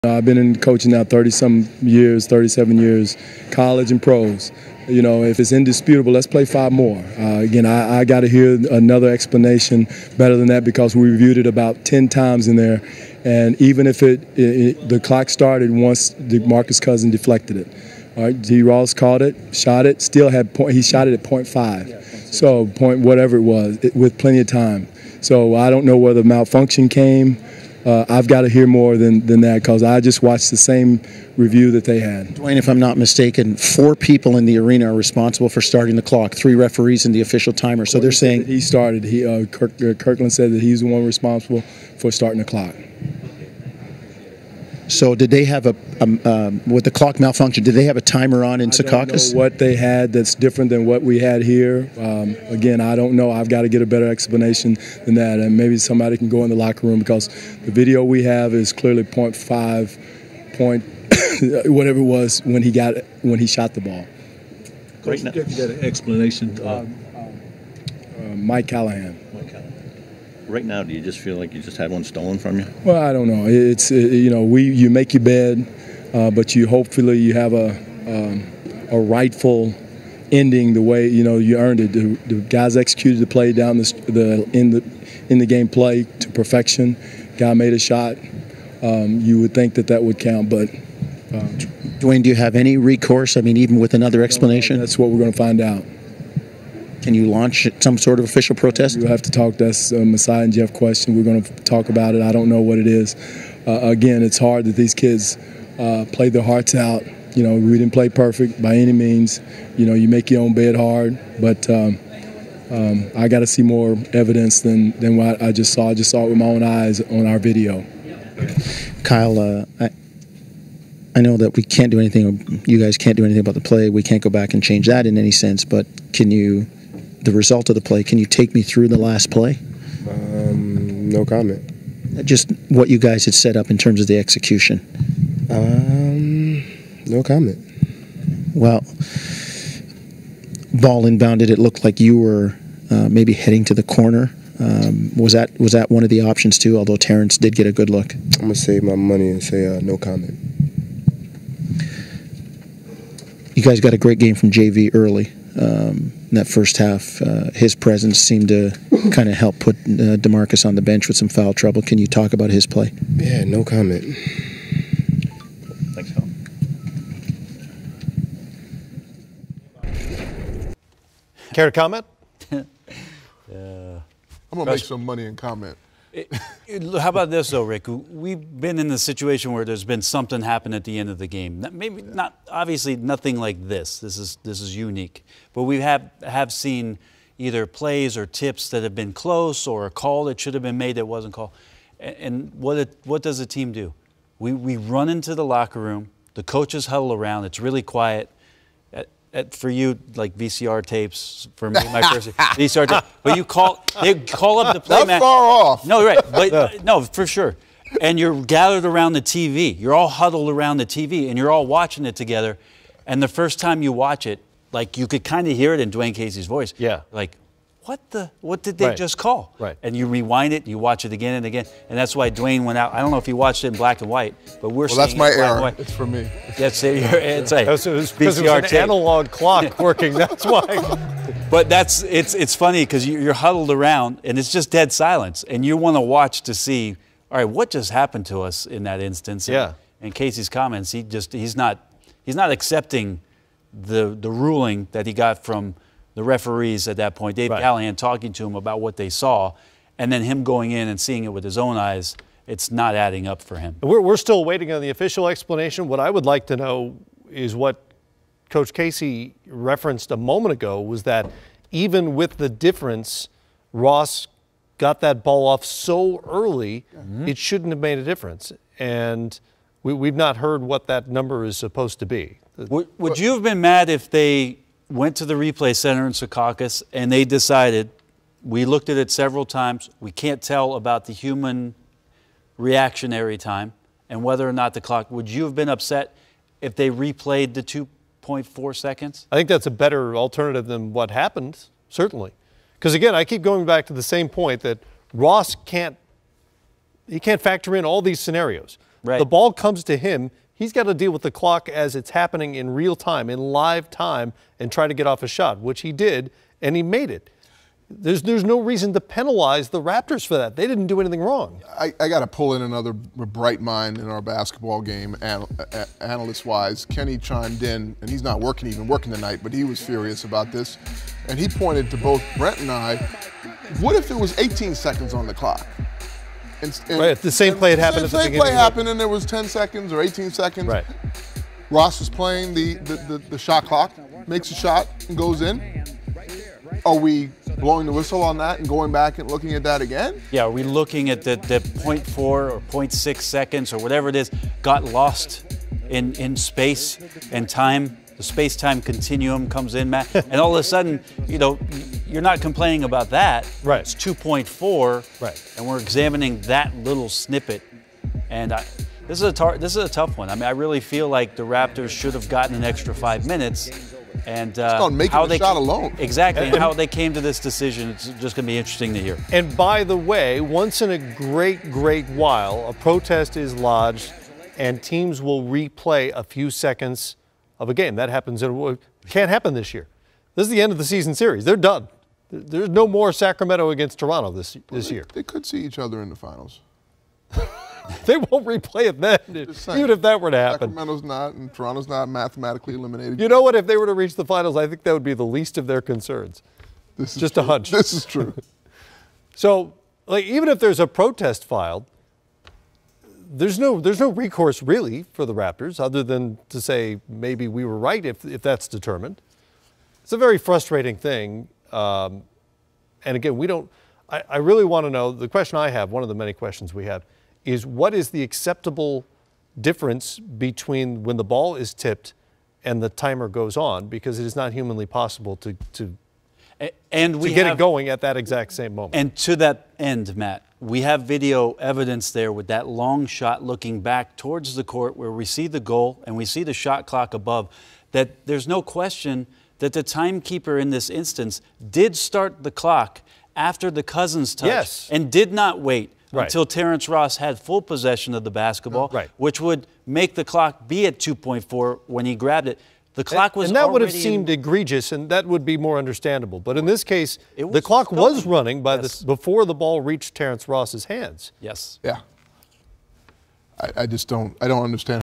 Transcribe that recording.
I've been in coaching now 30-some years, 37 years, college and pros. You know, if it's indisputable, let's play 5 more. Again, I got to hear another explanation better than that because we reviewed it about 10 times in there. And even if the clock started once DeMarcus Cousins deflected it. All right, D. Ross caught it, shot it, still had point. He shot it at .5. Yeah, so point whatever it was, with plenty of time. So I don't know where the malfunction came. I've got to hear more than that because I just watched the same review that they had. Dwayne, if I'm not mistaken, 4 people in the arena are responsible for starting the clock, 3 referees and the official timer. So they're saying he started. Kirkland said that he's the one responsible for starting the clock. So did they have with the clock malfunction, did they have a timer on in Secaucus? I don't know what they had that's different than what we had here. Again, I don't know. I've got to get a better explanation than that, and maybe somebody can go in the locker room because the video we have is clearly .5, whatever it was when he shot the ball. Right now, you got an explanation. Mike Callahan. Right now, do you just feel like you just had one stolen from you? Well, I don't know. You make your bed, but hopefully you have a rightful ending the way you earned it. The guys executed the play down in the game play to perfection. Guy made a shot. You would think that would count, but. Dwayne, do you have any recourse? I mean, even with another explanation? That's what we're going to find out. Can you launch some sort of official protest? We'll have to talk. That's Masai and Jeff question. We're going to talk about it. I don't know what it is. Again, it's hard that these kids played their hearts out. We didn't play perfect by any means. You make your own bed hard, but I got to see more evidence than what I just saw. I just saw it with my own eyes on our video. Kyle, I know that we can't do anything. You guys can't do anything about the play. We can't go back and change that in any sense. But the result of the play, can you take me through the last play? No comment. Just what you guys had set up in terms of the execution. No comment. Well, ball inbounded. It looked like you were maybe heading to the corner. Was that one of the options too? Although Terrence did get a good look. I'm gonna save my money and say no comment. You guys got a great game from JV early. In that first half, his presence seemed to kind of help put DeMarcus on the bench with some foul trouble. Can you talk about his play? Yeah, no comment. Thanks, Phil. Care to comment? I'm going to make some money and comment. How about this, though, Rick? We've been in the situation where there's been something happen at the end of the game. Maybe not, obviously, nothing like this. This is unique. But we have seen either plays or tips that have been close or a call that should have been made that wasn't called. And what does the team do? We run into the locker room. The coaches huddle around. It's really quiet. For you, like VCR tapes. For me, my first VCR tape. But they call up the play. That's far off. No, right. But no, for sure. And you're gathered around the TV. You're all huddled around the TV, and you're all watching it together. And the first time you watch it, like you could kind of hear it in Dwayne Casey's voice. Yeah. Like, what did they just call? Right. And you rewind it, you watch it again and again, and that's why Dwayne went out. I don't know if he watched it in black and white, but we're seeing that's my it in black and error. white. It's for me. That's it. It's like Because it was an analog clock working. That's why. But it's funny because you're huddled around and it's just dead silence, and you want to watch to see, all right, what just happened to us in that instance? Yeah. And Casey's comments, he's not accepting the ruling that he got from the referees at that point. Dave Callahan talking to him about what they saw, and then him going in and seeing it with his own eyes. It's not adding up for him. We're still waiting on the official explanation. What I would like to know is what Coach Casey referenced a moment ago was that even with the difference, Ross got that ball off so early, it shouldn't have made a difference. And we've not heard what that number is supposed to be. Would you have been mad if they went to the replay center in Secaucus and they decided, we looked at it several times, we can't tell about the human reactionary time and whether or not the clock, would you have been upset if they replayed the 2.4 seconds? I think that's a better alternative than what happened, certainly. Because again, I keep going back to the same point that Ross can't factor in all these scenarios. Right. The ball comes to him. He's got to deal with the clock as it's happening in real time, in live time, and try to get off a shot, which he did, and he made it. There's no reason to penalize the Raptors for that. They didn't do anything wrong. I got to pull in another bright mind in our basketball game, analyst-wise. Kenny chimed in, and he's not working tonight, but he was furious about this. And he pointed to both Brent and I, what if it was 18 seconds on the clock? And Right, the same play had happened at the beginning. Same play happened, and there was 10 seconds or 18 seconds. Right. Ross is playing the shot clock, makes a shot, and goes in. Are we blowing the whistle on that and going back and looking at that again? Yeah, are we looking at the 0.4 or 0.6 seconds or whatever it is got lost in space and time? The space-time continuum comes in, Matt, and all of a sudden, you're not complaining about that. Right. It's 2.4, Right. and we're examining that little snippet. And this is a tough one. I mean, I really feel like the Raptors should have gotten an extra 5 minutes. And on making how the they shot alone. Exactly, and how they came to this decision, it's just going to be interesting to hear. And by the way, once in a great while, a protest is lodged and teams will replay a few seconds of a game. That happens, can't happen this year. This is the end of the season series. They're done. There's no more Sacramento against Toronto this year. They could see each other in the finals. They won't replay it then, even if that were to happen. Sacramento's not, and Toronto's not mathematically eliminated. You know what? If they were to reach the finals, I think that would be the least of their concerns. This is just true. a hunch. This is true. So, even if there's a protest filed, there's no recourse really for the Raptors other than to say maybe we were right if that's determined. It's a very frustrating thing. And again, we don't. I really want to know. The question I have, one of the many questions we have, is what is the acceptable difference between when the ball is tipped and the timer goes on, because it is not humanly possible to get it going at that exact same moment. And to that end, Matt, we have video evidence there with that long shot looking back towards the court where we see the goal and we see the shot clock above, that there's no question that the timekeeper in this instance did start the clock after the Cousins touch. Yes. And did not wait Right. until Terrence Ross had full possession of the basketball, Right. which would make the clock be at 2.4 when he grabbed it. The clock was and that would have already seemed egregious, and that would be more understandable. But in this case, It was the clock done. was running Yes. before the ball reached Terrence Ross's hands. Yes. Yeah. I don't understand